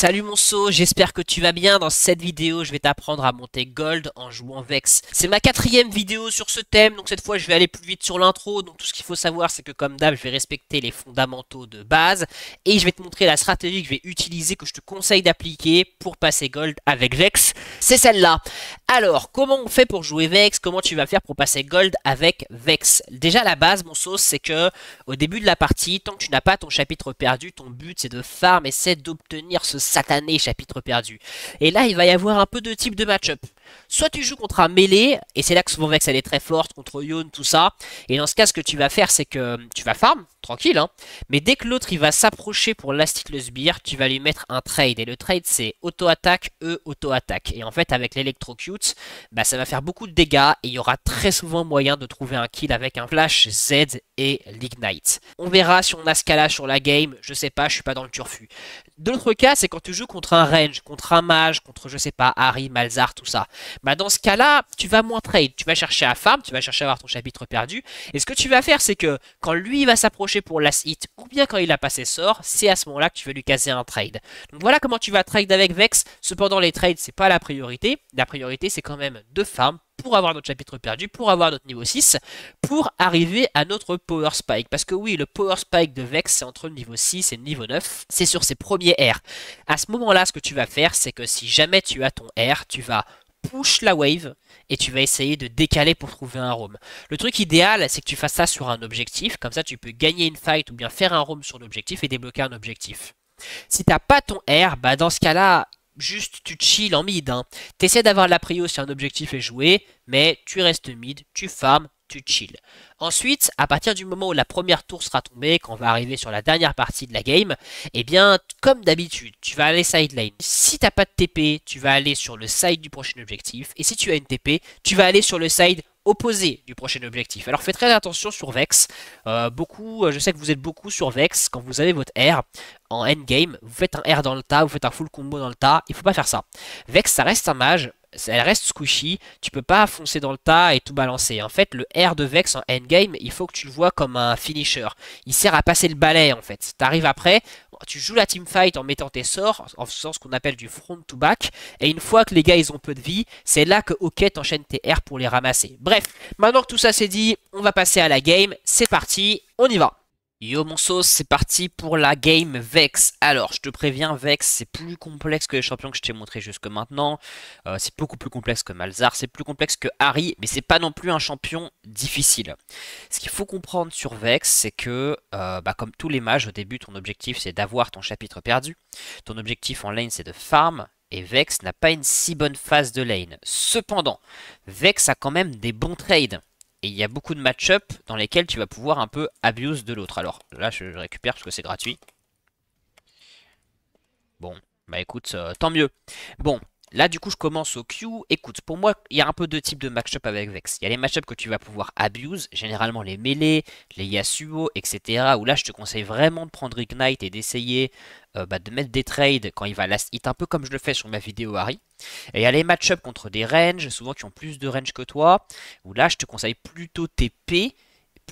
Salut Monceau, j'espère que tu vas bien. Dans cette vidéo, je vais t'apprendre à monter Gold en jouant Vex. C'est ma quatrième vidéo sur ce thème, donc cette fois je vais aller plus vite sur l'intro. Donc tout ce qu'il faut savoir, c'est que comme d'hab, je vais respecter les fondamentaux de base et je vais te montrer la stratégie que je vais utiliser, que je te conseille d'appliquer pour passer Gold avec Vex. C'est celle-là. Alors, comment on fait pour jouer Vex? Comment tu vas faire pour passer Gold avec Vex? Déjà, la base, Monceau, c'est que au début de la partie, tant que tu n'as pas ton chapitre perdu, ton but c'est de farm et c'est d'obtenir ce satané chapitre perdu. Et là, il va y avoir un peu de type de match-up. Soit tu joues contre un mêlé, et c'est là que souvent Vex elle est très forte, contre Yone, tout ça. Et dans ce cas, ce que tu vas faire, c'est que tu vas farm, tranquille, hein. Mais dès que l'autre il va s'approcher pour Lastic le sbire, tu vas lui mettre un trade. Et le trade c'est auto-attaque, auto-attaque. Et en fait, avec l'électrocute, bah, ça va faire beaucoup de dégâts. Et il y aura très souvent moyen de trouver un kill avec un flash Z et l'ignite. On verra si on a ce cas-là sur la game, je sais pas, je suis pas dans le turfu. D'autres cas, c'est quand tu joues contre un range, contre un mage, contre, je sais pas, Harry, Malzar, tout ça. Bah dans ce cas-là, tu vas moins trade. Tu vas chercher à farm, tu vas chercher à avoir ton chapitre perdu. Et ce que tu vas faire, c'est que quand lui va s'approcher pour last hit, ou bien quand il a passé sort, c'est à ce moment-là que tu vas lui caser un trade. Donc voilà comment tu vas trade avec Vex. Cependant, les trades, c'est pas la priorité. La priorité, c'est quand même de farm pour avoir notre chapitre perdu, pour avoir notre niveau 6, pour arriver à notre Power Spike. Parce que oui, le Power Spike de Vex, c'est entre le niveau 6 et le niveau 9. C'est sur ses premiers R. À ce moment-là, ce que tu vas faire, c'est que si jamais tu as ton R, tu vas push la wave et tu vas essayer de décaler pour trouver un roam. Le truc idéal, c'est que tu fasses ça sur un objectif. Comme ça, tu peux gagner une fight ou bien faire un roam sur l'objectif et débloquer un objectif. Si t'as pas ton R, bah dans ce cas-là, juste tu chill en mid. Hein. T'essaies d'avoir la prio si un objectif est joué, mais tu restes mid, tu farmes, tu chill. Ensuite, à partir du moment où la première tour sera tombée, quand on va arriver sur la dernière partie de la game, eh bien, comme d'habitude, tu vas aller side lane. Si t'as pas de TP, tu vas aller sur le side du prochain objectif. Et si tu as une TP, tu vas aller sur le side opposé du prochain objectif. Alors faites très attention sur Vex. Je sais que vous êtes beaucoup sur Vex. Quand vous avez votre R en endgame, vous faites un R dans le tas, vous faites un full combo dans le tas. Il faut pas faire ça. Vex, ça reste un mage. Elle reste squishy, tu peux pas foncer dans le tas et tout balancer. En fait, le R de Vex en endgame, il faut que tu le vois comme un finisher. Il sert à passer le balai en fait. T'arrives après, tu joues la teamfight en mettant tes sorts, en faisant ce qu'on appelle du front to back. Et une fois que les gars ils ont peu de vie, c'est là que OK t'enchaînes tes R pour les ramasser. Bref, maintenant que tout ça c'est dit, on va passer à la game. C'est parti, on y va. Yo mon sauce, c'est parti pour la game Vex. Alors, je te préviens, Vex, c'est plus complexe que les champions que je t'ai montré jusque maintenant. C'est beaucoup plus complexe que Malzar, c'est plus complexe que Harry, mais c'est pas non plus un champion difficile. Ce qu'il faut comprendre sur Vex, c'est que, comme tous les mages, au début, ton objectif, c'est d'avoir ton chapitre perdu. Ton objectif en lane, c'est de farm. Et Vex n'a pas une si bonne phase de lane. Cependant, Vex a quand même des bons trades. Et il y a beaucoup de match-up dans lesquels tu vas pouvoir un peu abuse de l'autre. Alors là, je récupère parce que c'est gratuit. Bon, bah écoute, tant mieux. Bon, là du coup, je commence au Q. Écoute, pour moi, il y a un peu deux types de match-up avec Vex. Il y a les match-up que tu vas pouvoir abuse, généralement les mêlées, les Yasuo, etc. Où là, je te conseille vraiment de prendre Ignite et d'essayer de mettre des trades quand il va last hit, un peu comme je le fais sur ma vidéo Harry. Et il y a les match-up contre des ranges, souvent qui ont plus de range que toi, où là je te conseille plutôt TP,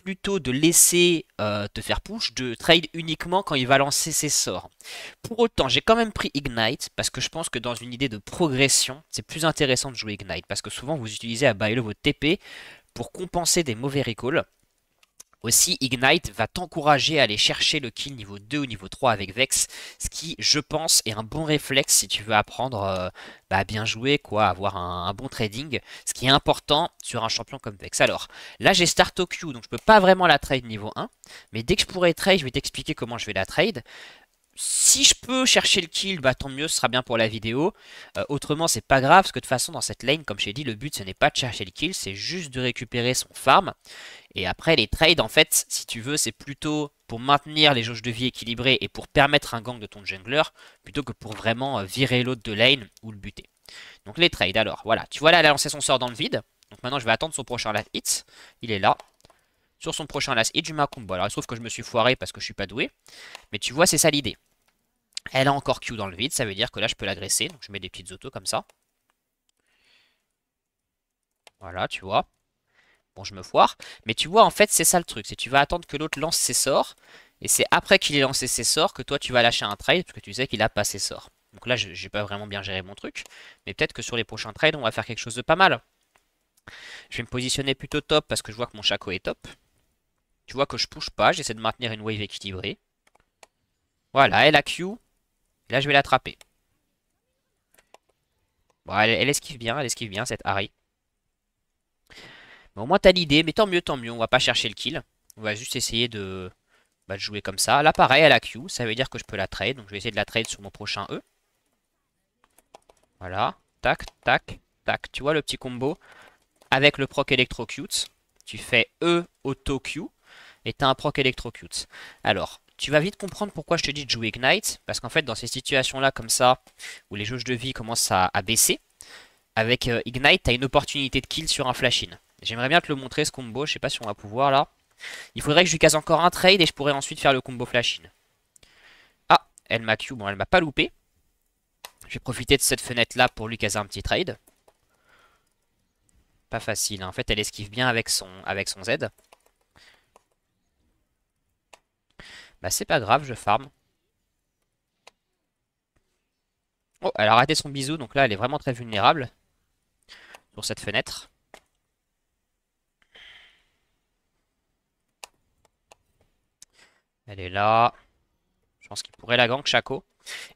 plutôt de laisser te faire push, de trade uniquement quand il va lancer ses sorts. Pour autant, j'ai quand même pris Ignite, parce que je pense que dans une idée de progression, c'est plus intéressant de jouer Ignite, parce que souvent vous utilisez à bailo votre TP pour compenser des mauvais recalls. Aussi, Ignite va t'encourager à aller chercher le kill niveau 2 ou niveau 3 avec Vex, ce qui, je pense, est un bon réflexe si tu veux apprendre à bien jouer, quoi, avoir un bon trading, ce qui est important sur un champion comme Vex. Alors, là j'ai start au Q, donc je peux pas vraiment la trade niveau 1, mais dès que je pourrai trade, je vais t'expliquer comment je vais la trade. Si je peux chercher le kill, bah tant mieux, ce sera bien pour la vidéo. Autrement, c'est pas grave, parce que de toute façon, dans cette lane, comme je t'ai dit, le but ce n'est pas de chercher le kill, c'est juste de récupérer son farm. Et après, les trades, en fait, si tu veux, c'est plutôt pour maintenir les jauges de vie équilibrées et pour permettre un gank de ton jungler, plutôt que pour vraiment virer l'autre de lane ou le buter. Donc les trades, alors, voilà. Tu vois là, elle a lancé son sort dans le vide. Donc maintenant, je vais attendre son prochain last hit. Il est là. Sur son prochain last hit, je mets un combo. Alors, il se trouve que je me suis foiré parce que je suis pas doué. Mais tu vois, c'est ça l'idée. Elle a encore Q dans le vide, ça veut dire que là, je peux l'agresser. Donc, je mets des petites autos comme ça. Voilà, tu vois. Bon, je me foire. Mais tu vois, en fait, c'est ça le truc. C'est que tu vas attendre que l'autre lance ses sorts. Et c'est après qu'il ait lancé ses sorts que toi, tu vas lâcher un trade parce que tu sais qu'il a pas ses sorts. Donc là, j'ai pas vraiment bien géré mon truc. Mais peut-être que sur les prochains trades, on va faire quelque chose de pas mal. Je vais me positionner plutôt top parce que je vois que mon Shaco est top. Tu vois que je push pas, j'essaie de maintenir une wave équilibrée. Voilà, elle a Q. Là, je vais l'attraper. Bon, elle esquive bien cette Harry. Mais au moins, t'as l'idée, mais tant mieux, on va pas chercher le kill. On va juste essayer de jouer comme ça. Là, pareil, elle a Q, ça veut dire que je peux la trade. Donc, je vais essayer de la trade sur mon prochain E. Voilà, tac, tac, tac. Tu vois le petit combo avec le proc Electrocute. Tu fais E auto Q et t'as un proc Electrocute. Alors, tu vas vite comprendre pourquoi je te dis de jouer Ignite. Parce qu'en fait, dans ces situations-là, comme ça, où les jauges de vie commencent à baisser, avec Ignite, t'as une opportunité de kill sur un flash-in. J'aimerais bien te le montrer, ce combo. Je sais pas si on va pouvoir là. Il faudrait que je lui case encore un trade et je pourrais ensuite faire le combo flash-in. Ah, elle m'a Q. Bon, elle m'a pas loupé. Je vais profiter de cette fenêtre-là pour lui caser un petit trade. Pas facile, hein. En fait, elle esquive bien avec son Z. Bah, c'est pas grave, je farm. Oh, elle a raté son bisou, donc là, elle est vraiment très vulnérable sur cette fenêtre. Elle est là. Je pense qu'il pourrait la gank, Shaco.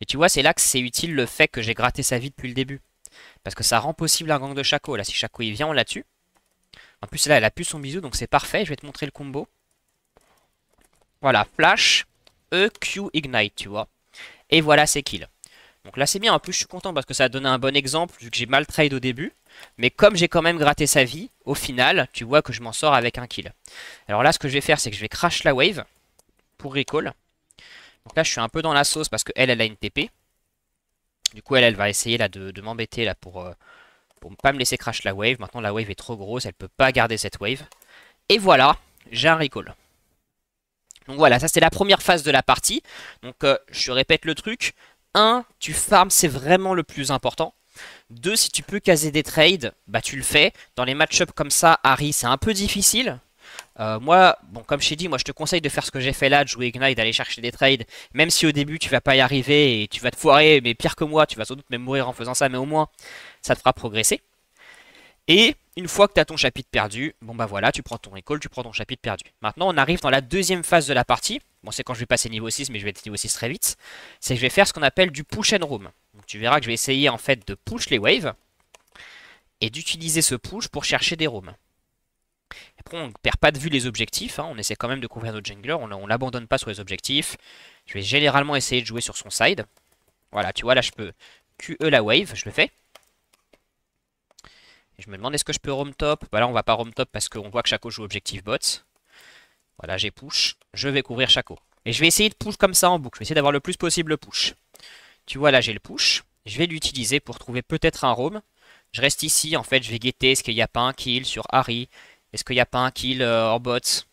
Et tu vois, c'est là que c'est utile le fait que j'ai gratté sa vie depuis le début. Parce que ça rend possible un gank de Shaco. Là, si Shaco il vient, on la tue. En plus, là, elle a plus son bisou, donc c'est parfait. Je vais te montrer le combo. Voilà, flash, E, Q, ignite, tu vois. Et voilà, c'est kill. Donc là, c'est bien. En plus, je suis content parce que ça a donné un bon exemple, vu que j'ai mal trade au début. Mais comme j'ai quand même gratté sa vie, au final, tu vois que je m'en sors avec un kill. Alors là, ce que je vais faire, c'est que je vais crash la wave pour recall. Donc là, je suis un peu dans la sauce parce qu'elle, elle a une TP. Du coup, elle va essayer là de m'embêter là pour ne pas me laisser crash la wave. Maintenant, la wave est trop grosse, elle peut pas garder cette wave. Et voilà, j'ai un recall. Donc voilà, ça c'est la première phase de la partie. Donc je répète le truc. 1, tu farms, c'est vraiment le plus important. 2, si tu peux caser des trades, bah tu le fais. Dans les match-ups comme ça, Harry, c'est un peu difficile. Moi, bon, comme je t'ai dit, moi je te conseille de faire ce que j'ai fait là, de jouer Ignite, d'aller chercher des trades. Même si au début tu vas pas y arriver et tu vas te foirer, mais pire que moi, tu vas sans doute même mourir en faisant ça, mais au moins ça te fera progresser. Et une fois que tu as ton chapitre perdu, bon bah voilà, tu prends ton recall, tu prends ton chapitre perdu. Maintenant, on arrive dans la deuxième phase de la partie. Bon, c'est quand je vais passer niveau 6, mais je vais être niveau 6 très vite. C'est que je vais faire ce qu'on appelle du push and roam. Donc tu verras que je vais essayer en fait de push les waves et d'utiliser ce push pour chercher des roams. Après, on ne perd pas de vue les objectifs, hein. On essaie quand même de couvrir notre jungler, on l'abandonne pas sur les objectifs. Je vais généralement essayer de jouer sur son side. Voilà, tu vois, là je peux QE la wave, je le fais. Et je me demande est-ce que je peux roam top. Bah là on va pas roam top parce qu'on voit que Shaco joue objectif bot. Voilà, j'ai push. Je vais couvrir Shaco. Et je vais essayer de push comme ça en boucle. Je vais essayer d'avoir le plus possible le push. Tu vois là j'ai le push. Je vais l'utiliser pour trouver peut-être un roam. Je reste ici, en fait je vais guetter. Est-ce qu'il n'y a pas un kill sur Harry? Est-ce qu'il n'y a pas un kill en bot? Tu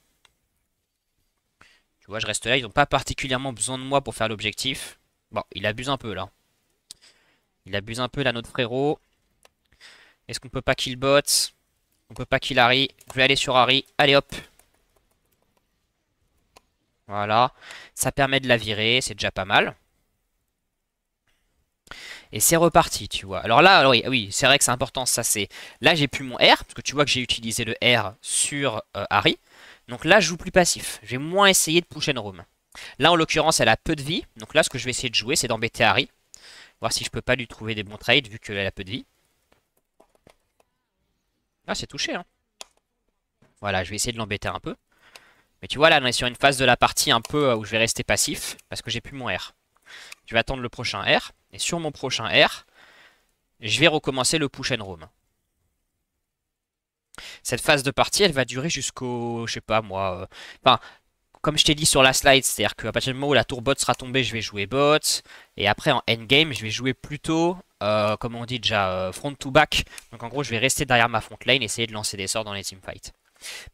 vois, je reste là. Ils n'ont pas particulièrement besoin de moi pour faire l'objectif. Bon, il abuse un peu là. Il abuse un peu là notre frérot. Est-ce qu'on peut pas kill bot? On peut pas kill Harry. Je vais aller sur Harry. Allez hop. Voilà. Ça permet de la virer. C'est déjà pas mal. Et c'est reparti, tu vois. Alors là, oui, oui c'est vrai que c'est important. Ça, c'est. Là, j'ai plus mon R. Parce que tu vois que j'ai utilisé le R sur Harry. Donc là, je joue plus passif. Je vais moins essayer de push and roam. Là, en l'occurrence, elle a peu de vie. Donc là, ce que je vais essayer de jouer, c'est d'embêter Harry. Voir si je peux pas lui trouver des bons trades vu qu'elle a peu de vie. Ah, c'est touché, hein. Voilà, je vais essayer de l'embêter un peu. Mais tu vois, là, on est sur une phase de la partie un peu où je vais rester passif parce que j'ai plus mon R. Je vais attendre le prochain R. Et sur mon prochain R, je vais recommencer le push and roam. Cette phase de partie, elle va durer jusqu'au, je sais pas moi, enfin, comme je t'ai dit sur la slide, c'est-à-dire qu'à partir du moment où la tour bot sera tombée, je vais jouer bot. Et après, en endgame, je vais jouer plutôt, comme on dit déjà, front to back. Donc en gros, je vais rester derrière ma front lane et essayer de lancer des sorts dans les teamfights.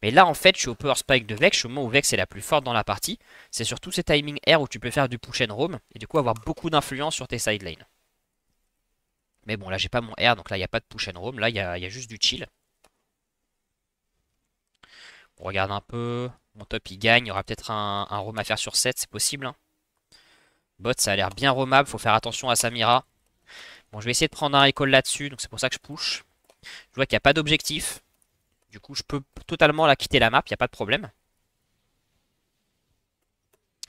Mais là, en fait, je suis au power spike de Vex, au moment où Vex est la plus forte dans la partie. C'est surtout ces timings R où tu peux faire du push and roam et du coup avoir beaucoup d'influence sur tes side lanes. Mais bon, là, j'ai pas mon R, donc là, il n'y a pas de push and roam. Là, il y a juste du chill. On regarde un peu. Mon top, il gagne. Il y aura peut-être un roam à faire sur 7, c'est possible, hein. Bot, ça a l'air bien roamable. Faut faire attention à Samira. Bon, je vais essayer de prendre un recall là-dessus. Donc c'est pour ça que je push. Je vois qu'il n'y a pas d'objectif. Du coup, je peux totalement la quitter la map. Il n'y a pas de problème.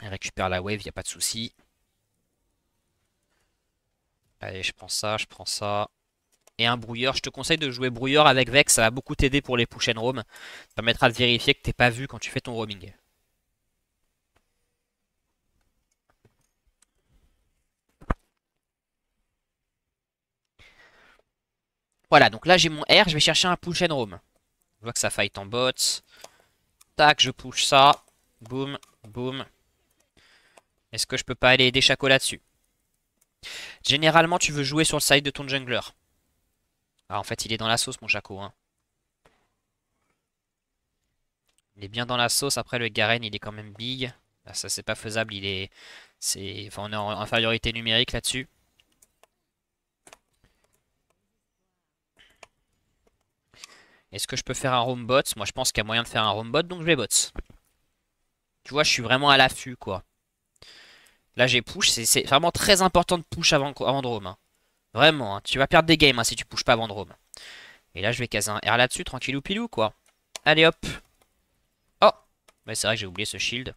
Elle récupère la wave. Il n'y a pas de souci. Allez, je prends ça, je prends ça. Et un brouilleur. Je te conseille de jouer brouilleur avec Vex. Ça va beaucoup t'aider pour les push and roam. Ça permettra de vérifier que t'es pas vu quand tu fais ton roaming. Voilà, donc là j'ai mon R. Je vais chercher un push and roam. Je vois que ça fight en bot. Tac, je push ça. Boum, boum. Est-ce que je peux pas aller aider Shaco là-dessus? Généralement, tu veux jouer sur le side de ton jungler. Ah, en fait, il est dans la sauce, mon Shaco. Hein. Il est bien dans la sauce. Après, le Garen, il est quand même big. Ah, ça, c'est pas faisable. Enfin, on est en infériorité numérique là-dessus. Est-ce que je peux faire un roam bot? Moi, je pense qu'il y a moyen de faire un roam bot, donc je vais bot. Tu vois, je suis vraiment à l'affût, quoi. Là, j'ai push. C'est vraiment très important de push avant de roam. Hein. Vraiment, hein. Tu vas perdre des games hein, si tu pushes pas avant de roam. Et là, je vais caser un R là-dessus, tranquillou pilou, quoi. Allez, hop. Oh! Mais c'est vrai que j'ai oublié ce shield.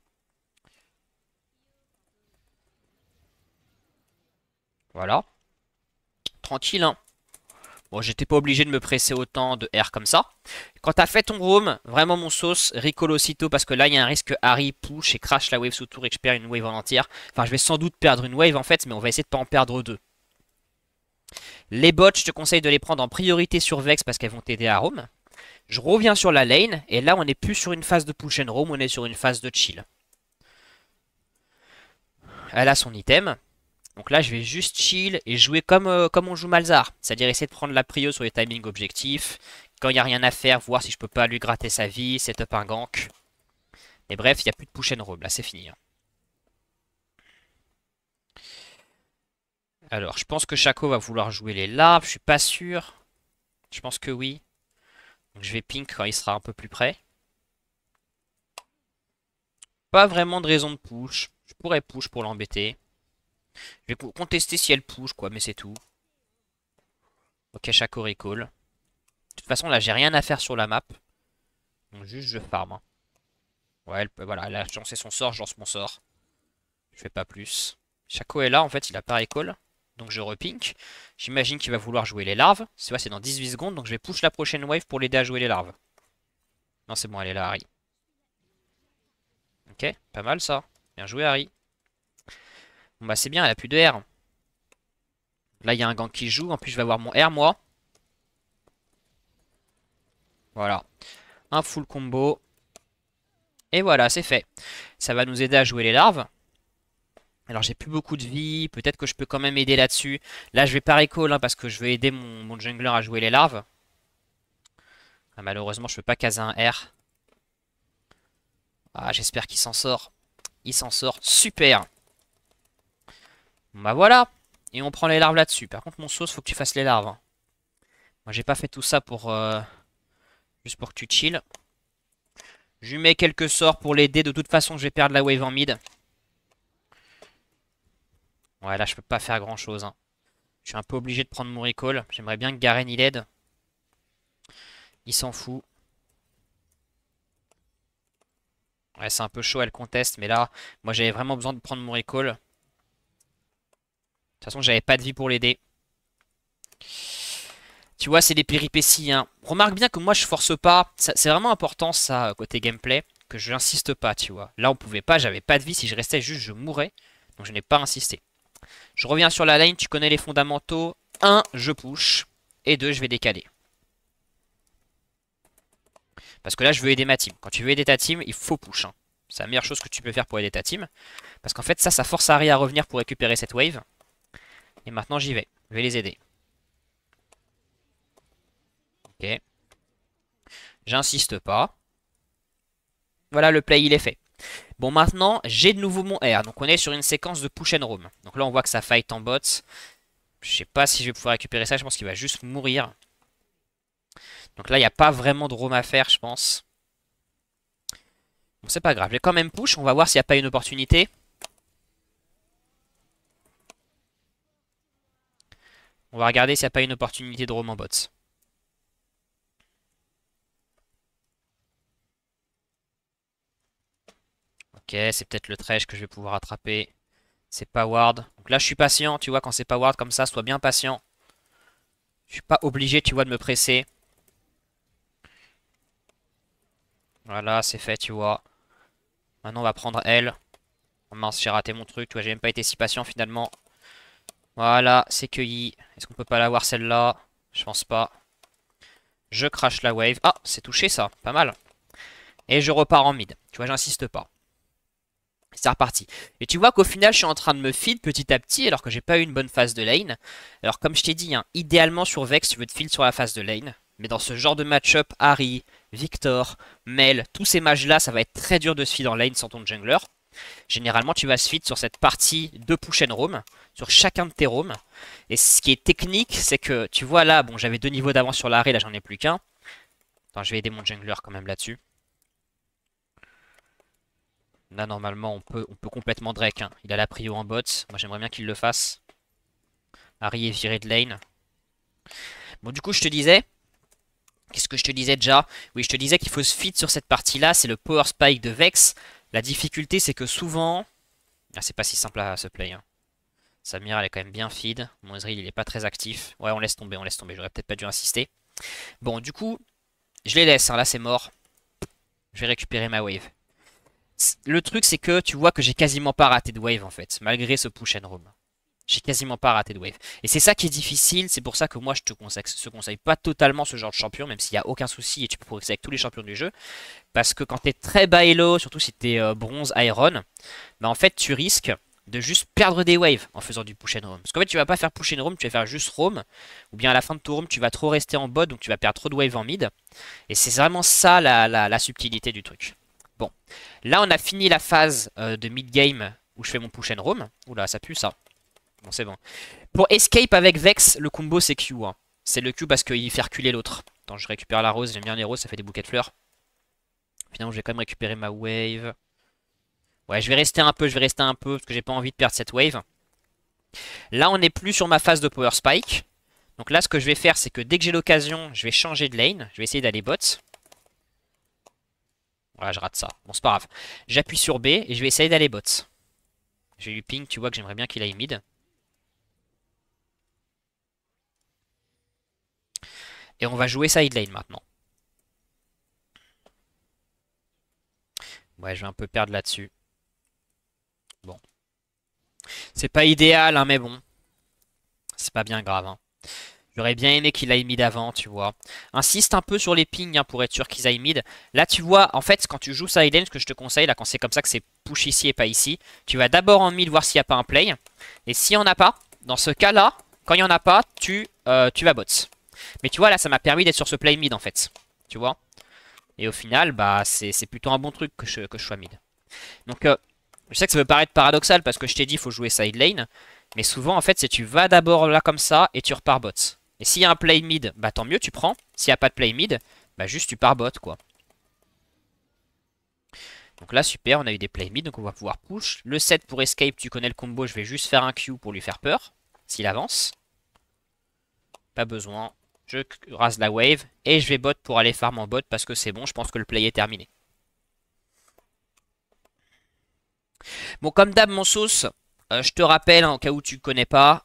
Voilà. Tranquille, hein. Bon, j'étais pas obligé de me presser autant de R comme ça. Quand t'as fait ton roam, vraiment mon sauce, recall aussitôt parce que là, il y a un risque que Harry push et crash la wave sous tour et que je perds une wave en entière. Enfin, je vais sans doute perdre une wave en fait, mais on va essayer de pas en perdre deux. Les bots, je te conseille de les prendre en priorité sur Vex parce qu'elles vont t'aider à roam. Je reviens sur la lane, et là, on n'est plus sur une phase de push and roam, on est sur une phase de chill. Elle a son item. Donc là, je vais juste chill et jouer comme on joue Malzahar. C'est-à-dire essayer de prendre la prio sur les timings objectifs. Quand il n'y a rien à faire, voir si je peux pas lui gratter sa vie, setup un gank. Et bref, il n'y a plus de push and roam. Là, c'est fini. Hein. Alors, je pense que Shaco va vouloir jouer les larves. Je suis pas sûr. Je pense que oui. Donc je vais pink quand il sera un peu plus près. Pas vraiment de raison de push. Je pourrais push pour l'embêter. Je vais contester si elle push, quoi, mais c'est tout. Ok, Shaco recall. De toute façon, là, j'ai rien à faire sur la map. Donc juste, je farm. Hein. Ouais, voilà, elle a lancé son sort, je lance mon sort. Je fais pas plus. Shaco est là, en fait, il a pas recall. Donc je repink. J'imagine qu'il va vouloir jouer les larves. C'est dans 18 secondes, donc je vais push la prochaine wave pour l'aider à jouer les larves. Non, c'est bon, elle est là, Harry. Ok, pas mal ça. Bien joué, Harry. Bon bah c'est bien, elle a plus de R. Là, il y a un gank qui joue. En plus, je vais avoir mon R, moi. Voilà. Un full combo. Et voilà, c'est fait. Ça va nous aider à jouer les larves. Alors, j'ai plus beaucoup de vie. Peut-être que je peux quand même aider là-dessus. Là, je vais pas recall hein, parce que je veux aider mon jungler à jouer les larves. Ah, malheureusement, je peux pas caser un R. Ah, j'espère qu'il s'en sort. Il s'en sort. Super. Bon, bah voilà. Et on prend les larves là-dessus. Par contre, mon sauce, faut que tu fasses les larves. Hein. Moi, j'ai pas fait tout ça pour juste pour que tu chill. Je lui mets quelques sorts pour l'aider. De toute façon, je vais perdre la wave en mid. Ouais, là, je peux pas faire grand-chose. Hein. Je suis un peu obligé de prendre mon recall. J'aimerais bien que Garen il aide. Il s'en fout. Ouais, c'est un peu chaud, elle conteste. Mais là, moi, j'avais vraiment besoin de prendre mon recall. De toute façon, j'avais pas de vie pour l'aider. Tu vois, c'est des péripéties. Hein. Remarque bien que moi, je force pas. C'est vraiment important, ça, côté gameplay. Que je n'insiste pas, tu vois. Là, on pouvait pas. J'avais pas de vie. Si je restais juste, je mourrais. Donc, je n'ai pas insisté. Je reviens sur la lane. Tu connais les fondamentaux. 1, je push. Et 2, je vais décaler. Parce que là, je veux aider ma team. Quand tu veux aider ta team, il faut push. Hein. C'est la meilleure chose que tu peux faire pour aider ta team. Parce qu'en fait, ça force Harry à revenir pour récupérer cette wave. Et maintenant, j'y vais. Je vais les aider. Ok. J'insiste pas. Voilà, le play, il est fait. Bon, maintenant, j'ai de nouveau mon R. Donc, on est sur une séquence de push and roam. Donc là, on voit que ça fight en bot. Je sais pas si je vais pouvoir récupérer ça. Je pense qu'il va juste mourir. Donc là, il n'y a pas vraiment de roam à faire, je pense. Bon, c'est pas grave. Je vais quand même push. On va voir s'il n'y a pas une opportunité. On va regarder s'il n'y a pas une opportunité de roam en bot. Ok, c'est peut-être le Thresh que je vais pouvoir attraper. C'est pas Ward. Donc là, je suis patient, tu vois, quand c'est pas Ward comme ça, sois bien patient. Je suis pas obligé, tu vois, de me presser. Voilà, c'est fait, tu vois. Maintenant, on va prendre elle. Oh mince, j'ai raté mon truc, tu vois, j'ai même pas été si patient finalement. Voilà, c'est cueilli. Est-ce qu'on peut pas l'avoir celle-là? Je pense pas. Je crash la wave. Ah, c'est touché ça, pas mal. Et je repars en mid. Tu vois, j'insiste pas. C'est reparti. Et tu vois qu'au final, je suis en train de me feed petit à petit alors que j'ai pas eu une bonne phase de lane. Alors comme je t'ai dit, hein, idéalement sur Vex, tu veux te feed sur la phase de lane. Mais dans ce genre de match-up, Harry, Victor, Mel, tous ces mages-là, ça va être très dur de se feed en lane sans ton jungler. Généralement, tu vas se feed sur cette partie de push and roam, sur chacun de tes roams. Et ce qui est technique, c'est que, tu vois là, bon, j'avais 2 niveaux d'avance sur l'arrêt, là j'en ai plus qu'un. Attends, je vais aider mon jungler quand même là-dessus. Là, normalement, on peut complètement Drake, hein. Il a la prio en bot. Moi, j'aimerais bien qu'il le fasse. Harry est viré de lane. Bon, du coup, je te disais... Qu'est-ce que je te disais déjà? Oui, je te disais qu'il faut se feed sur cette partie-là. C'est le power spike de Vex. La difficulté, c'est que souvent... Ah, c'est pas si simple à se play, hein. Samir, elle est quand même bien feed. Mon Ezreal, il est pas très actif. Ouais, on laisse tomber, on laisse tomber. J'aurais peut-être pas dû insister. Bon, du coup, je les laisse, hein. Là, c'est mort. Je vais récupérer ma wave. Le truc, c'est que tu vois que j'ai quasiment pas raté de wave, en fait. Malgré ce push and roam. J'ai quasiment pas raté de wave. Et c'est ça qui est difficile. C'est pour ça que moi, je te conseille pas totalement ce genre de champion, même s'il n'y a aucun souci et tu peux progresser avec tous les champions du jeu. Parce que quand t'es très bas elo, surtout si t'es bronze, iron, bah en fait, tu risques de juste perdre des waves en faisant du push and roam. Parce qu'en fait, tu vas pas faire push and roam, tu vas faire juste roam. Ou bien à la fin de ton roam, tu vas trop rester en bot, donc tu vas perdre trop de waves en mid. Et c'est vraiment ça la subtilité du truc. Bon, là, on a fini la phase de mid-game où je fais mon push and roam. Oula, ça pue ça. Bon, c'est bon. Pour escape avec Vex, le combo c'est Q, hein. C'est le Q parce qu'il fait reculer l'autre. Attends, je récupère la rose, j'aime bien les roses, ça fait des bouquets de fleurs. Finalement, je vais quand même récupérer ma wave. Ouais, je vais rester un peu, parce que j'ai pas envie de perdre cette wave. Là, on n'est plus sur ma phase de power spike. Donc là, ce que je vais faire, c'est que dès que j'ai l'occasion, je vais changer de lane. Je vais essayer d'aller bot. Voilà, je rate ça. Bon, c'est pas grave. J'appuie sur B et je vais essayer d'aller bot. J'ai eu ping, tu vois que j'aimerais bien qu'il aille mid. Et on va jouer side lane maintenant. Ouais, je vais un peu perdre là-dessus. Bon. C'est pas idéal, hein, mais bon. C'est pas bien grave, hein. J'aurais bien aimé qu'il aille mid avant, tu vois. Insiste un peu sur les pings hein, pour être sûr qu'ils aillent mid. Là, tu vois, en fait, quand tu joues side lane, ce que je te conseille, là, quand c'est comme ça que c'est push ici et pas ici, tu vas d'abord en mid voir s'il n'y a pas un play. Et s'il n'y en a pas, dans ce cas-là, quand il n'y en a pas, tu vas bot. Mais tu vois, là, ça m'a permis d'être sur ce play mid, en fait. Tu vois. Et au final, bah, c'est plutôt un bon truc que je sois mid. Donc, je sais que ça peut paraître paradoxal parce que je t'ai dit, il faut jouer side lane. Mais souvent, en fait, c'est tu vas d'abord là comme ça et tu repars bot. Et s'il y a un play mid, bah tant mieux, tu prends. S'il n'y a pas de play mid, bah juste tu pars bot, quoi. Donc là, super, on a eu des play mid, donc on va pouvoir push. Le 7 pour escape, tu connais le combo, je vais juste faire un Q pour lui faire peur. S'il avance. Pas besoin. Je rase la wave et je vais bot pour aller farm en bot parce que c'est bon, je pense que le play est terminé. Bon, comme d'hab, mon sauce, je te rappelle, hein, au cas où tu ne connais pas,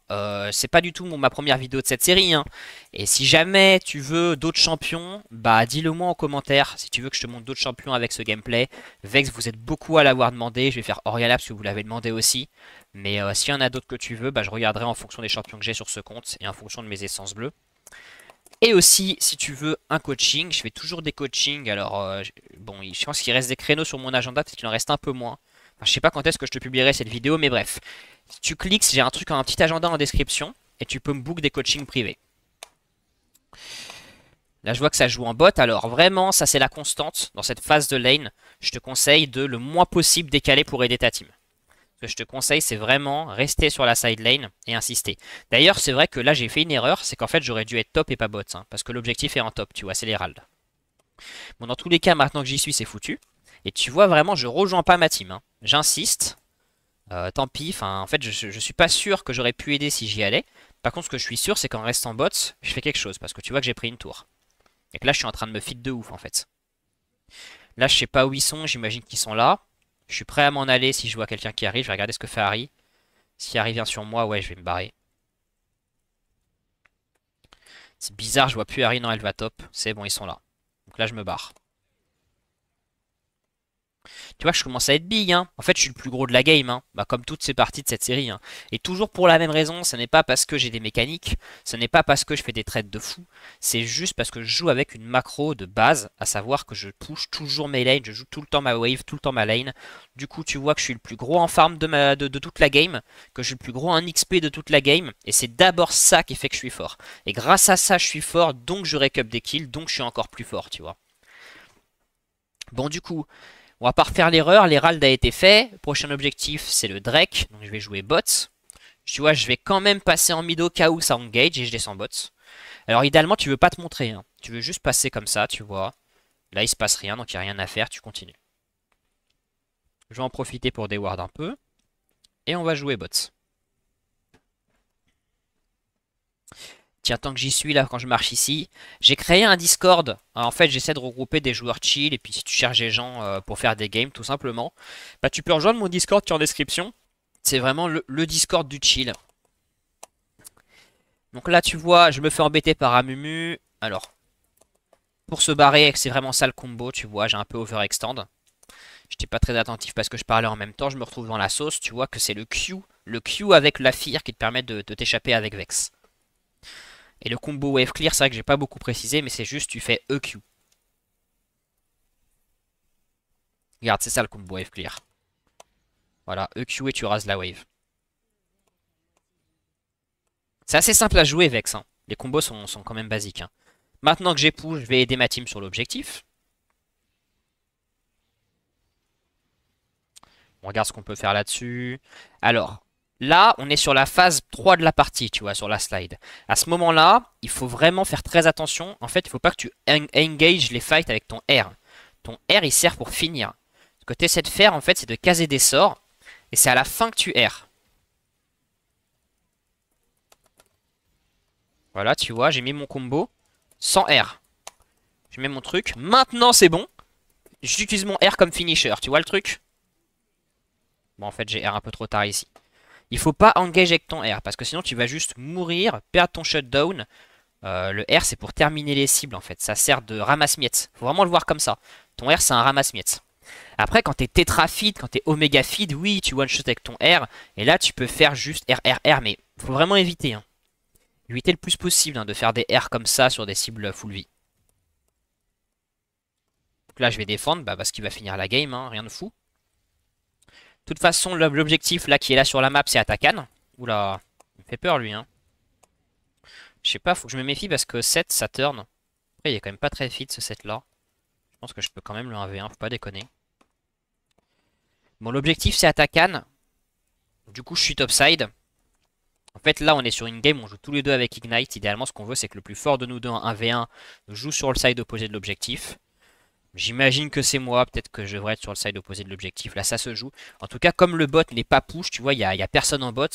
c'est pas du tout ma première vidéo de cette série, hein. Et si jamais tu veux d'autres champions, bah dis-le moi en commentaire. Si tu veux que je te montre d'autres champions avec ce gameplay. Vex, vous êtes beaucoup à l'avoir demandé. Je vais faire Oriana parce que vous l'avez demandé aussi. Mais s'il y en a d'autres que tu veux, bah, je regarderai en fonction des champions que j'ai sur ce compte et en fonction de mes essences bleues. Et aussi, si tu veux un coaching, je fais toujours des coachings. Alors, bon, je pense qu'il reste des créneaux sur mon agenda, peut-être qu'il en reste un peu moins. Enfin, je sais pas quand est-ce que je te publierai cette vidéo, mais bref. Si tu cliques, j'ai un truc, un petit agenda en description, et tu peux me book des coachings privés. Là, je vois que ça joue en bot, alors vraiment, ça c'est la constante. Dans cette phase de lane, je te conseille de le moins possible décaler pour aider ta team. Ce que je te conseille, c'est vraiment rester sur la side lane et insister. D'ailleurs, c'est vrai que là, j'ai fait une erreur. C'est qu'en fait, j'aurais dû être top et pas bot. Hein, parce que l'objectif est en top, tu vois, c'est l'Herald. Bon, dans tous les cas, maintenant que j'y suis, c'est foutu. Et tu vois, vraiment, je rejoins pas ma team. Hein. J'insiste. Tant pis. Enfin, en fait, je suis pas sûr que j'aurais pu aider si j'y allais. Par contre, ce que je suis sûr, c'est qu'en restant bot, je fais quelque chose. Parce que tu vois que j'ai pris une tour. Et que là, je suis en train de me feed de ouf, en fait. Là, je sais pas où ils sont. J'imagine qu'ils sont là. Je suis prêt à m'en aller si je vois quelqu'un qui arrive. Je vais regarder ce que fait Harry. Si Harry vient sur moi, ouais, je vais me barrer. C'est bizarre, je vois plus Harry dans Elvatop. C'est bon, ils sont là. Donc là, je me barre. Tu vois, je commence à être big, hein. En fait, je suis le plus gros de la game, hein. Bah, comme toutes ces parties de cette série, hein. Et toujours pour la même raison, ce n'est pas parce que j'ai des mécaniques, ce n'est pas parce que je fais des trades de fou, c'est juste parce que je joue avec une macro de base, à savoir que je push toujours mes lanes, je joue tout le temps ma wave, tout le temps ma lane. Du coup, tu vois que je suis le plus gros en farm de toute la game, que je suis le plus gros en XP de toute la game, et c'est d'abord ça qui fait que je suis fort. Et grâce à ça, je suis fort, donc je récup des kills, donc je suis encore plus fort, tu vois. Bon, du coup, on va pas refaire l'erreur, l'Herald a été fait. Prochain objectif, c'est le Drake. Donc je vais jouer bot. Tu vois, je vais quand même passer en mid au cas où ça engage et je descends bot. Alors idéalement, tu veux pas te montrer, hein. Tu veux juste passer comme ça, tu vois. Là, il se passe rien, donc il n'y a rien à faire, tu continues. Je vais en profiter pour déward un peu. Et on va jouer bot. Tiens, tant que j'y suis là, quand je marche ici, j'ai créé un Discord. Alors, en fait, j'essaie de regrouper des joueurs chill. Et puis, si tu cherches des gens pour faire des games, tout simplement, bah, tu peux rejoindre mon Discord qui est en description. C'est vraiment le Discord du chill. Donc là, tu vois, je me fais embêter par Amumu. Alors, pour se barrer, c'est vraiment ça le combo, tu vois. J'ai un peu overextend. J'étais pas très attentif parce que je parlais en même temps. Je me retrouve dans la sauce. Tu vois que c'est le Q avec la Fear qui te permet de t'échapper avec Vex. Et le combo wave clear, c'est vrai que j'ai pas beaucoup précisé, mais c'est juste tu fais EQ. Regarde, c'est ça le combo wave clear. Voilà, EQ et tu rases la wave. C'est assez simple à jouer Vex, hein. Les combos sont quand même basiques, hein. Maintenant que j'ai push, je vais aider ma team sur l'objectif. On regarde ce qu'on peut faire là-dessus. Alors, là, on est sur la phase 3 de la partie, tu vois, sur la slide. À ce moment-là, il faut vraiment faire très attention. En fait, il ne faut pas que tu engage les fights avec ton R. Ton R, il sert pour finir. Ce que tu essaies de faire, en fait, c'est de caser des sorts. Et c'est à la fin que tu R. Voilà, tu vois, j'ai mis mon combo sans R. Je mets mon truc. Maintenant, c'est bon. J'utilise mon R comme finisher. Tu vois le truc? Bon, en fait, j'ai R un peu trop tard ici. Il faut pas engage avec ton R, parce que sinon tu vas juste mourir, perdre ton shutdown. Le R, c'est pour terminer les cibles, en fait. Ça sert de ramasse-miettes. Faut vraiment le voir comme ça. Ton R, c'est un ramasse-miettes. Après, quand t'es Tetra Feed, quand t'es Omega Feed, oui, tu one-shot avec ton R. Et là, tu peux faire juste R, R, R. Mais faut vraiment éviter, hein. Éviter le plus possible, hein, de faire des R comme ça sur des cibles full vie. Donc là, je vais défendre, bah, parce qu'il va finir la game, hein, rien de fou. De toute façon, l'objectif là qui est là sur la map, c'est Atakan. Oula, il me fait peur lui, hein. Je sais pas, faut que je me méfie parce que 7, ça turn. Après, il est quand même pas très fit ce 7 là. Je pense que je peux quand même le 1v1, faut pas déconner. Bon, l'objectif c'est Atakan. Du coup, je suis topside. En fait, là, on est sur une game, on joue tous les deux avec Ignite. Idéalement, ce qu'on veut, c'est que le plus fort de nous deux en 1v1 joue sur le side opposé de l'objectif. J'imagine que c'est moi, peut-être que je devrais être sur le side opposé de l'objectif. Là, ça se joue. En tout cas, comme le bot n'est pas push, tu vois, il y a personne en bot.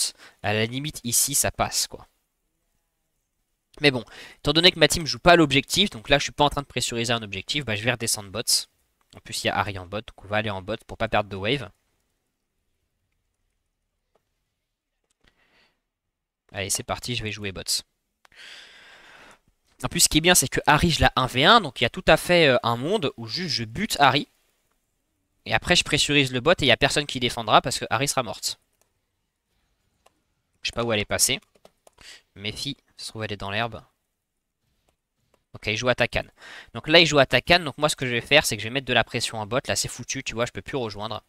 À la limite, ici, ça passe, quoi. Mais bon, étant donné que ma team joue pas à l'objectif, donc là, je suis pas en train de pressuriser un objectif, bah, je vais redescendre bot. En plus, il y a Harry en bot, donc on va aller en bot pour pas perdre de wave. Allez, c'est parti, je vais jouer bot. En plus, ce qui est bien, c'est que Harry, je l'ai 1v1, donc il y a tout à fait un monde où juste je bute Harry. Et après, je pressurise le bot et il n'y a personne qui défendra parce que Harry sera morte. Je sais pas où elle est passée. Méfie, ça se trouve elle est dans l'herbe. Ok, il joue à Takan. Donc là, il joue à Takan. Donc moi, ce que je vais faire, c'est que je vais mettre de la pression en bot. Là, c'est foutu, tu vois, je peux plus rejoindre.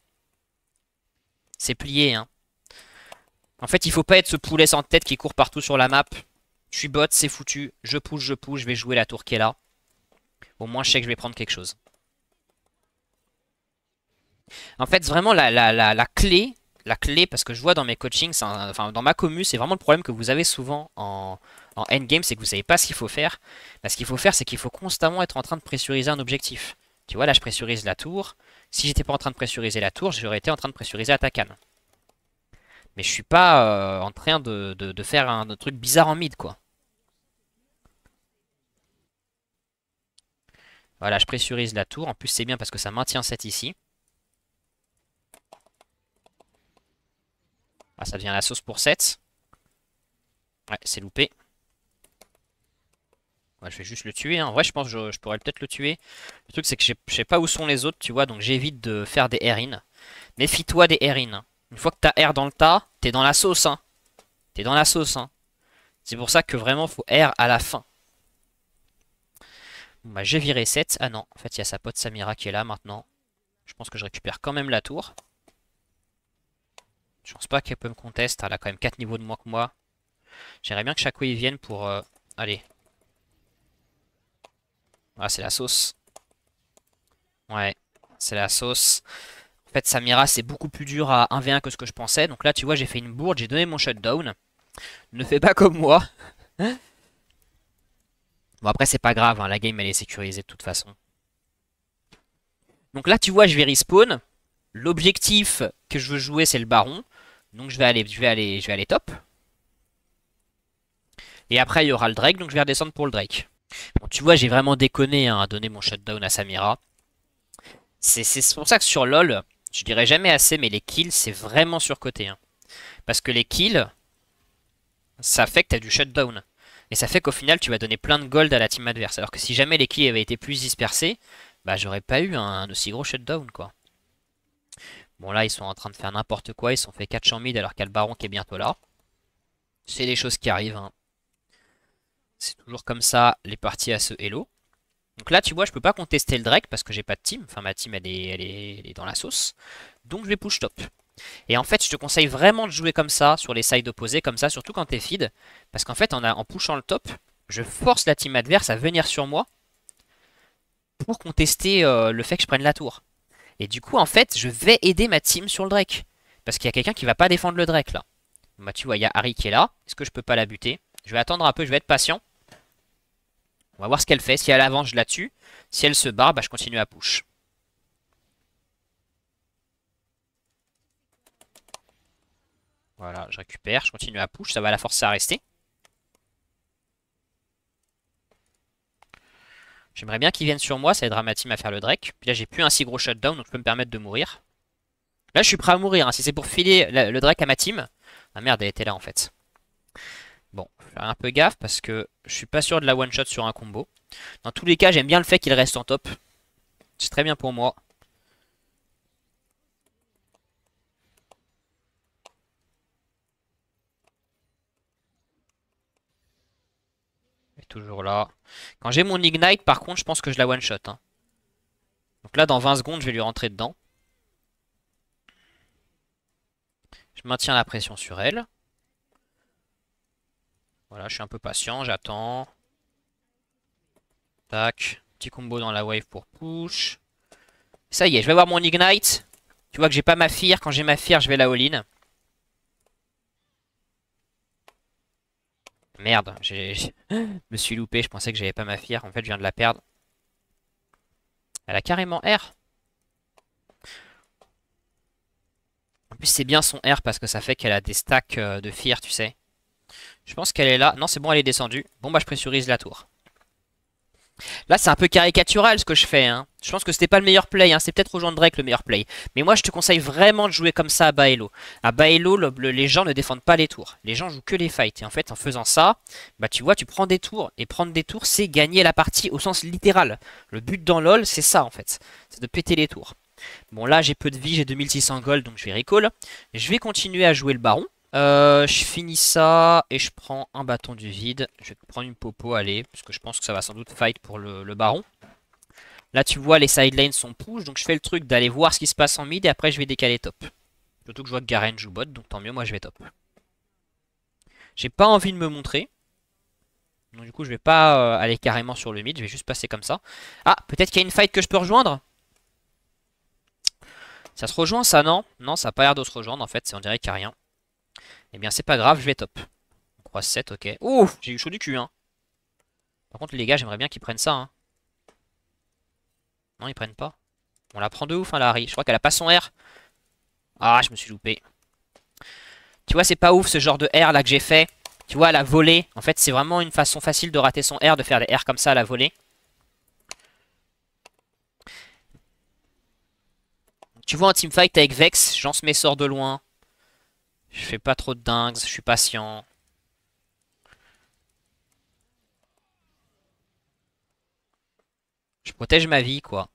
C'est plié, hein. En fait, il faut pas être ce poulet sans tête qui court partout sur la map. Je suis bot, c'est foutu. Je push, je vais jouer la tour qui est là. Au moins, je sais que je vais prendre quelque chose. En fait, vraiment, la clé, parce que je vois dans mes coachings, enfin, dans ma commu, c'est vraiment le problème que vous avez souvent en endgame, c'est que vous savez pas ce qu'il faut faire. Là, ce qu'il faut faire, c'est qu'il faut constamment être en train de pressuriser un objectif. Tu vois, là, je pressurise la tour. Si j'étais pas en train de pressuriser la tour, j'aurais été en train de pressuriser Atakan. Mais je suis pas en train de faire un truc bizarre en mid, quoi. Voilà, je pressurise la tour. En plus, c'est bien parce que ça maintient 7 ici. Ah, ça devient la sauce pour 7. Ouais, c'est loupé. Ouais, je vais juste le tuer, hein. En vrai, je pense que je pourrais peut-être le tuer. Le truc, c'est que je sais pas où sont les autres, tu vois, donc j'évite de faire des air-in. Méfie-toi des air-in. Une fois que t'as air dans le tas, t'es dans la sauce, hein. T'es dans la sauce, hein. C'est pour ça que vraiment, faut air à la fin. Bon, bah, j'ai viré 7. Ah non, en fait, il y a sa pote Samira qui est là maintenant. Je pense que je récupère quand même la tour. Je pense pas qu'elle peut me contester. Elle a quand même 4 niveaux de moins que moi. J'aimerais bien que Shaco y vienne pour... Allez. Ah, c'est la sauce. Ouais, c'est la sauce. En fait, Samira, c'est beaucoup plus dur à 1v1 que ce que je pensais. Donc là, tu vois, j'ai fait une bourde, j'ai donné mon shutdown. Ne fais pas comme moi. Bon, après, c'est pas grave, hein, la game, elle est sécurisée de toute façon. Donc là, tu vois, je vais respawn. L'objectif que je veux jouer, c'est le baron. Donc je vais aller top. Et après, il y aura le Drake, donc je vais redescendre pour le Drake. Bon, tu vois, j'ai vraiment déconné hein, à donner mon shutdown à Samira. C'est pour ça que sur LoL, je dirais jamais assez, mais les kills, c'est vraiment surcoté. Hein. Parce que les kills, ça fait que tu as du shutdown. Et ça fait qu'au final, tu vas donner plein de gold à la team adverse. Alors que si jamais les kills avaient été plus dispersés, bah j'aurais pas eu un aussi gros shutdown, quoi. Bon, là, ils sont en train de faire n'importe quoi. Ils sont fait 400 mid alors qu'il y a le baron qui est bientôt là. C'est des choses qui arrivent. Hein. C'est toujours comme ça, les parties à ce hello. Donc là, tu vois, je peux pas contester le Drake parce que j'ai pas de team. Enfin, ma team, elle est dans la sauce. Donc, je vais push top. Et en fait, je te conseille vraiment de jouer comme ça, sur les sides opposés, comme ça, surtout quand t'es feed. Parce qu'en fait, en pushant le top, je force la team adverse à venir sur moi pour contester le fait que je prenne la tour. Et du coup, en fait, je vais aider ma team sur le Drake. Parce qu'il y a quelqu'un qui va pas défendre le Drake, là. Bah, tu vois, il y a Harry qui est là. Est-ce que je peux pas la buter? Je vais attendre un peu, je vais être patient. On va voir ce qu'elle fait. Si elle avance, je la tue. Si elle se barre, bah, je continue à push. Voilà, je récupère, je continue à push, ça va la forcer à rester. J'aimerais bien qu'ils viennent sur moi, ça aidera ma team à faire le Drake. Puis là, j'ai plus un si gros shutdown, donc je peux me permettre de mourir. Là, je suis prêt à mourir, hein. Si c'est pour filer le Drake à ma team. Ah merde, elle était là en fait. Bon, je vais faire un peu gaffe parce que je suis pas sûr de la one-shot sur un combo. Dans tous les cas, j'aime bien le fait qu'il reste en top. C'est très bien pour moi. Il est toujours là. Quand j'ai mon Ignite, par contre, je pense que je la one-shot. Hein. Donc là, dans 20 secondes, je vais lui rentrer dedans. Je maintiens la pression sur elle. Voilà, je suis un peu patient, j'attends. Tac. Petit combo dans la wave pour push. Ça y est, je vais avoir mon Ignite. Tu vois que j'ai pas ma fear. Quand j'ai ma fear, je vais la all-in. Merde, je me suis loupé. Je pensais que j'avais pas ma fear. En fait, je viens de la perdre. Elle a carrément R. En plus, c'est bien son R parce que ça fait qu'elle a des stacks de fear, tu sais. Je pense qu'elle est là. Non, c'est bon, elle est descendue. Bon, bah, je pressurise la tour. Là, c'est un peu caricatural ce que je fais. Hein. Je pense que c'était pas le meilleur play. Hein. C'est peut-être rejoindre Drake le meilleur play. Mais moi, je te conseille vraiment de jouer comme ça à Baello. À Baello, les gens ne défendent pas les tours. Les gens jouent que les fights. Et en fait, en faisant ça, bah tu vois, tu prends des tours. Et prendre des tours, c'est gagner la partie au sens littéral. Le but dans LoL, c'est ça en fait. C'est de péter les tours. Bon, là, j'ai peu de vie. J'ai 2600 gold, donc je vais recall. Je vais continuer à jouer le baron. Je finis ça et je prends un bâton du vide. Je vais prendre une popo, allez, parce que je pense que ça va sans doute fight pour le baron. Là, tu vois, les side lanes sont push, donc je fais le truc d'aller voir ce qui se passe en mid et après je vais décaler top. Surtout que je vois que Garen joue bot, donc tant mieux, moi je vais top. J'ai pas envie de me montrer. Donc du coup, je vais pas aller carrément sur le mid, je vais juste passer comme ça. Ah, peut-être qu'il y a une fight que je peux rejoindre? Ça se rejoint ça, non? Non, ça a pas l'air de se rejoindre en fait, on dirait qu'il n'y a rien. Eh bien, c'est pas grave, je vais top. On croise 7, ok. Ouh, j'ai eu chaud du cul, hein. Par contre, les gars, j'aimerais bien qu'ils prennent ça, hein. Non, ils prennent pas. On la prend de ouf, hein, la Harry. Je crois qu'elle a pas son R. Ah, je me suis loupé. Tu vois, c'est pas ouf ce genre de R là que j'ai fait. Tu vois, à la volée. En fait, c'est vraiment une façon facile de rater son R, de faire des R comme ça à la volée. Tu vois, en teamfight avec Vex, j'ence mes sorts de loin. Je fais pas trop de dingues, je suis patient. Je protège ma vie, quoi.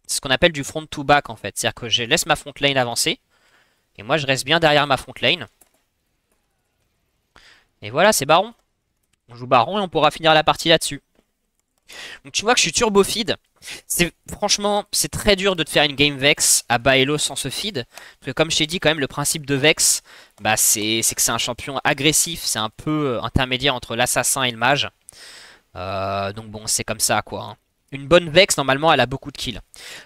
C'est ce qu'on appelle du front to back, en fait. C'est-à-dire que je laisse ma front lane avancer. Et moi, je reste bien derrière ma front lane. Et voilà, c'est Baron. On joue Baron et on pourra finir la partie là-dessus. Donc tu vois que je suis turbo feed. Franchement, c'est très dur de te faire une game Vex à bas elo sans ce feed. Parce que comme je t'ai dit, quand même, le principe de Vex, bah, c'est que c'est un champion agressif. C'est un peu intermédiaire entre l'assassin et le mage. Donc bon, c'est comme ça, quoi. Hein. Une bonne Vex, normalement, elle a beaucoup de kills.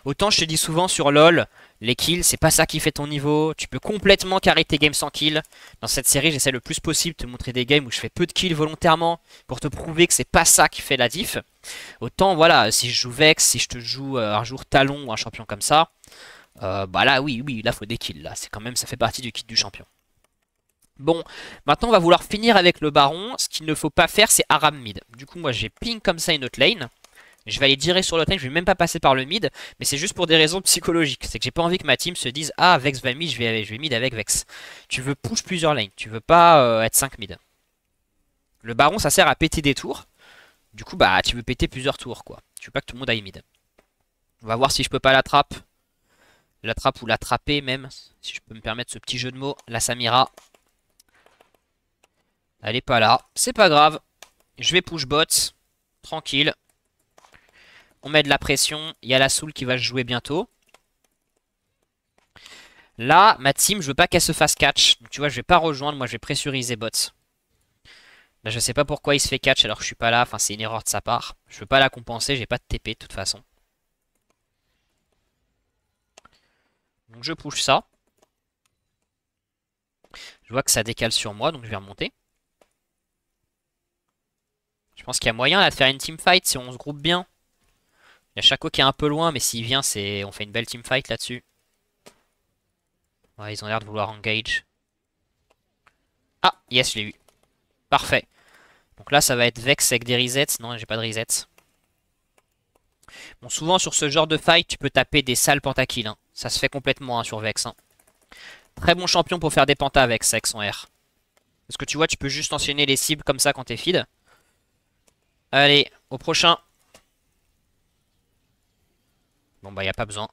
Autant je te dis souvent sur LoL, les kills, c'est pas ça qui fait ton niveau. Tu peux complètement carrer tes games sans kills. Dans cette série, j'essaie le plus possible de te montrer des games où je fais peu de kills volontairement pour te prouver que c'est pas ça qui fait la diff. Autant, voilà, si je joue Vex, si je te joue un jour Talon ou un champion comme ça, bah là, oui, là, faut des kills. Là, c'est quand même, ça fait partie du kit du champion. Bon, maintenant, on va vouloir finir avec le Baron. Ce qu'il ne faut pas faire, c'est Aram mid. Du coup, moi, j'ai ping comme ça une autre lane. Je vais aller direct sur l'autre lane, je vais même pas passer par le mid, mais c'est juste pour des raisons psychologiques. C'est que j'ai pas envie que ma team se dise ah Vex va mid, je vais mid avec Vex. Tu veux push plusieurs lanes, tu veux pas être 5 mid. Le Baron ça sert à péter des tours. Du coup bah tu veux péter plusieurs tours quoi. Tu veux pas que tout le monde aille mid. On va voir si je peux pas l'attraper. L'attrape ou l'attraper même, si je peux me permettre ce petit jeu de mots. La Samira. Elle est pas là, c'est pas grave. Je vais push bot, tranquille. On met de la pression. Il y a la Soul qui va se jouer bientôt. Là, ma team, je veux pas qu'elle se fasse catch. Donc, tu vois, je vais pas rejoindre. Moi, je vais pressuriser bot. Là, je sais pas pourquoi il se fait catch alors que je suis pas là. Enfin, c'est une erreur de sa part. Je veux pas la compenser. J'ai pas de TP de toute façon. Donc, je push ça. Je vois que ça décale sur moi. Donc, je vais remonter. Je pense qu'il y a moyen là, de faire une teamfight si on se groupe bien. Il y a Shaco qui est un peu loin, mais s'il vient, on fait une belle teamfight là-dessus. Ouais, ils ont l'air de vouloir engage. Ah, yes, je l'ai eu. Parfait. Donc là, ça va être Vex avec des resets. Non, j'ai pas de resets. Bon, souvent, sur ce genre de fight, tu peux taper des sales pentakills. Hein. Ça se fait complètement hein, sur Vex. Hein. Très bon champion pour faire des pentas avec son R. Parce que tu vois, tu peux juste enchaîner les cibles comme ça quand t'es feed. Allez, au prochain. Bon bah y a pas besoin.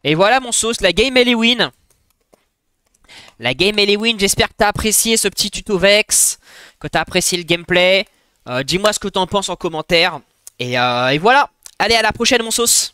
Et voilà mon sauce, la game elle est win. La game elle est win, j'espère que t'as apprécié ce petit tuto Vex, que t'as apprécié le gameplay. Dis-moi ce que t'en penses en commentaire. Et voilà, allez à la prochaine mon sauce.